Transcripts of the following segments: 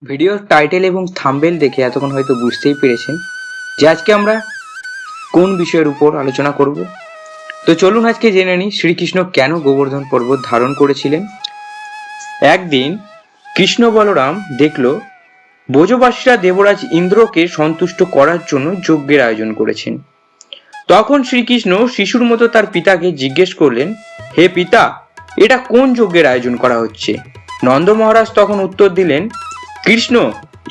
ভিডিওর টাইটেল এবং থাম্বনেল দেখে এতক্ষণ হয়তো বুঝতেই পেরেছেন যে আজকে আমরা কোন বিষয়ের উপর আলোচনা করব। তো চলুন আজকে জেনে নিই শ্রীকৃষ্ণ কেন গোবর্ধন পর্বত ধারণ করেছিলেন। একদিন কৃষ্ণ বলরাম দেখল ব্রজবাসীরা দেবরাজ ইন্দ্রকে সন্তুষ্ট করার জন্য যজ্ঞের আয়োজন করেছেন। তখন শ্রীকৃষ্ণ শিশুর মতো তার পিতাকে জিজ্ঞেস করলেন, হে পিতা, এটা কোন যজ্ঞের আয়োজন করা হচ্ছে? নন্দ মহারাজ তখন উত্তর দিলেন, কৃষ্ণ,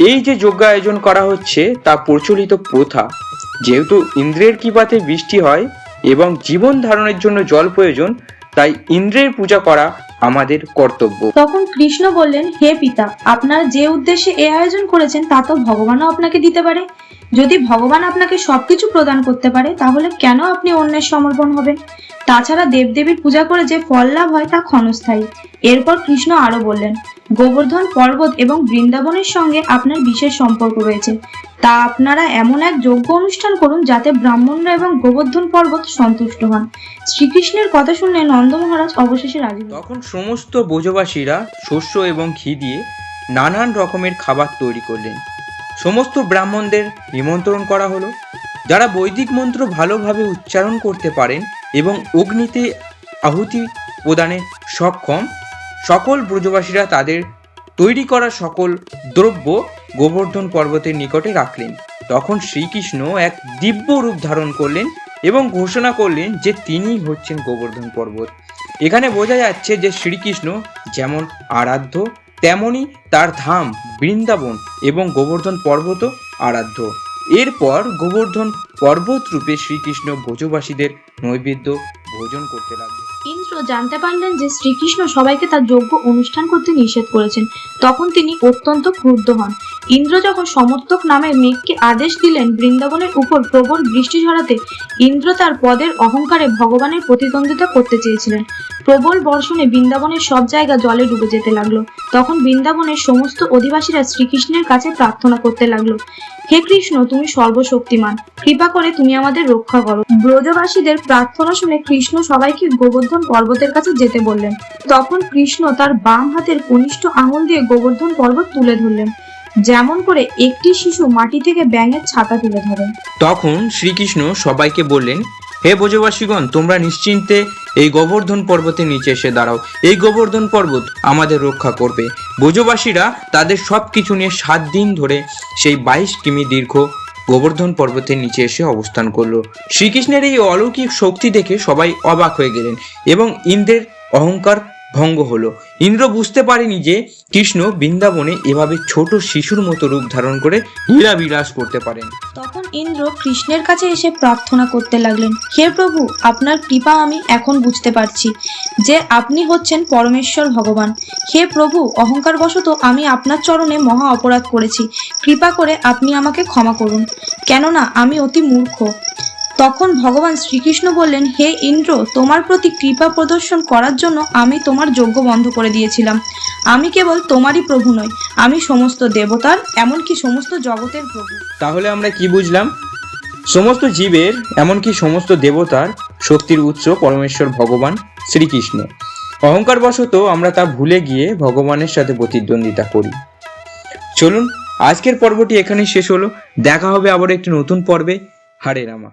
এই যে যজ্ঞ আয়োজন করা হচ্ছে তা প্রচলিত প্রথা। যেহেতু ইন্দ্রের কৃপাতে বৃষ্টি হয় এবং জীবন ধারণের জন্য জল প্রয়োজন, তাই ইন্দ্রের পূজা করা আমাদের কর্তব্য। তখন কৃষ্ণ বললেন, হে পিতা, আপনারা যে উদ্দেশ্যে এই আয়োজন করেছেন তা তো ভগবানও আপনাকে দিতে পারে। যদি ভগবান আপনাকে সবকিছু প্রদান করতে পারে, তাহলে কেন আপনি অন্যের সমর্পণ হবেন? তাছাড়া দেবদেবীর পূজা করে যে ফল লাভ হয় তা ক্ষণস্থায়ী। এরপর কৃষ্ণ আরো বললেন, গোবর্ধন পর্বত এবং বৃন্দাবনের সঙ্গে আপনার বিশেষ সম্পর্ক রয়েছে। তা আপনারা এমন এক যজ্ঞ অনুষ্ঠান করুন যাতে ব্রাহ্মণরা এবং গোবর্ধন পর্বত সন্তুষ্ট হন। শ্রীকৃষ্ণের কথা শুনে নন্দ মহারাজ অবশেষে রাজি হলেন। তখন সমস্ত ব্রজবাসীরা শস্য এবং ঘি দিয়ে নানান রকমের খাবার তৈরি করলেন। সমস্ত ব্রাহ্মণদের নিমন্ত্রণ করা হলো। যারা বৈদিক মন্ত্র ভালোভাবে উচ্চারণ করতে পারেন এবং অগ্নিতে আহুতি প্রদানে সক্ষম, সকল ব্রজবাসীরা তাদের তৈরি করা সকল দ্রব্য গোবর্ধন পর্বতের নিকটে রাখলেন। তখন শ্রীকৃষ্ণ এক দিব্য রূপ ধারণ করলেন এবং ঘোষণা করলেন যে তিনি হচ্ছেন গোবর্ধন পর্বত। এখানে বোঝা যাচ্ছে যে শ্রীকৃষ্ণ যেমন আরাধ্য, তেমনি তার ধাম বৃন্দাবন এবং গোবর্ধন পর্বতও আরাধ্য। এরপর গোবর্ধন পর্বত রূপে শ্রীকৃষ্ণ ব্রজবাসীদের নৈবেদ্য ভোজন করতে লাগলেন। ইন্দ্র জানতে পারলেন যে শ্রীকৃষ্ণ সবাইকে তার যজ্ঞ অনুষ্ঠান করতে নিষেধ করেছেন। তখন তিনি অত্যন্ত ক্রুদ্ধ হন। ইন্দ্র যখন সমর্থক নামের মেঘকে আদেশ দিলেন বৃন্দাবনের উপর প্রবল বৃষ্টি ঝরাতে, ইন্দ্র তার পদের অহংকারে ভগবানের প্রতিদ্বন্দ্বিতা করতে চেয়েছিলেন। প্রবল বর্ষণে বৃন্দাবনের সব জায়গা জলে ডুবে যেতে লাগলো। তখন বৃন্দাবনের সমস্ত অধিবাসীরা শ্রীকৃষ্ণের কাছে প্রার্থনা করতে লাগলো, হে কৃষ্ণ, তুমি সর্বশক্তিমান, কৃপা করে তুমি আমাদের রক্ষা করো। ব্রজবাসীদের প্রার্থনা শুনে কৃষ্ণ সবাইকে গোবর্ধন পর্বতের কাছে যেতে বললেন। তখন কৃষ্ণ তার বাম হাতের কনিষ্ঠ আঙুল দিয়ে গোবর্ধন পর্বত তুলে ধরলেন, যেমন করে একটি শিশু মাটি থেকে ব্যাঙের ছাতা তুলে ধরে। তখন শ্রীকৃষ্ণ সবাইকে বললেন, হে ব্রজবাসীগণ, তোমরা নিশ্চিন্তে এই গোবর্ধন পর্বতের নিচে এসে দাঁড়াও। এই গোবর্ধন পর্বত আমাদের রক্ষা করবে। ব্রজবাসীরা তাদের সবকিছু নিয়ে 7 দিন ধরে সেই 22 কিমি দীর্ঘ গোবর্ধন পর্বতের নিচে এসে অবস্থান করলো। শ্রীকৃষ্ণের এই অলৌকিক শক্তি দেখে সবাই অবাক হয়ে গেলেন এবং ইন্দ্রের অহংকার ভঙ্গ হলো। ইন্দ্র বুঝতে পারেনি যে কৃষ্ণ বৃন্দাবনে এভাবে ছোট শিশুর মতো রূপ ধারণ করে লীলা বিলাস করতে পারেন। তখন ইন্দ্র কৃষ্ণের কাছে এসে প্রার্থনা করতে লাগলেন, হে প্রভু, আপনার কৃপা আমি এখন বুঝতে পারছি যে আপনি হচ্ছেন পরমেশ্বর ভগবান। হে প্রভু, অহংকারবশত আমি আপনার চরণে মহা অপরাধ করেছি। কৃপা করে আপনি আমাকে ক্ষমা করুন, কেননা আমি অতি মূর্খ। তখন ভগবান শ্রীকৃষ্ণ বললেন, হে ইন্দ্র, তোমার প্রতি কৃপা প্রদর্শন করার জন্য আমি তোমার যজ্ঞ বন্ধ করে দিয়েছিলাম। আমি কেবল তোমারই প্রভু নই, আমি সমস্ত দেবতার, এমনকি সমস্ত জগতের প্রভু। তাহলে আমরা কি বুঝলাম? সমস্ত জীবের, এমনকি সমস্ত দেবতার শক্তির উৎস পরমেশ্বর ভগবান শ্রীকৃষ্ণ। অহংকারবশত আমরা তা ভুলে গিয়ে ভগবানের সাথে প্রতিদ্বন্দ্বিতা করি। চলুন, আজকের পর্বটি এখানেই শেষ হলো। দেখা হবে আবার একটি নতুন পর্বে। হরে রামা।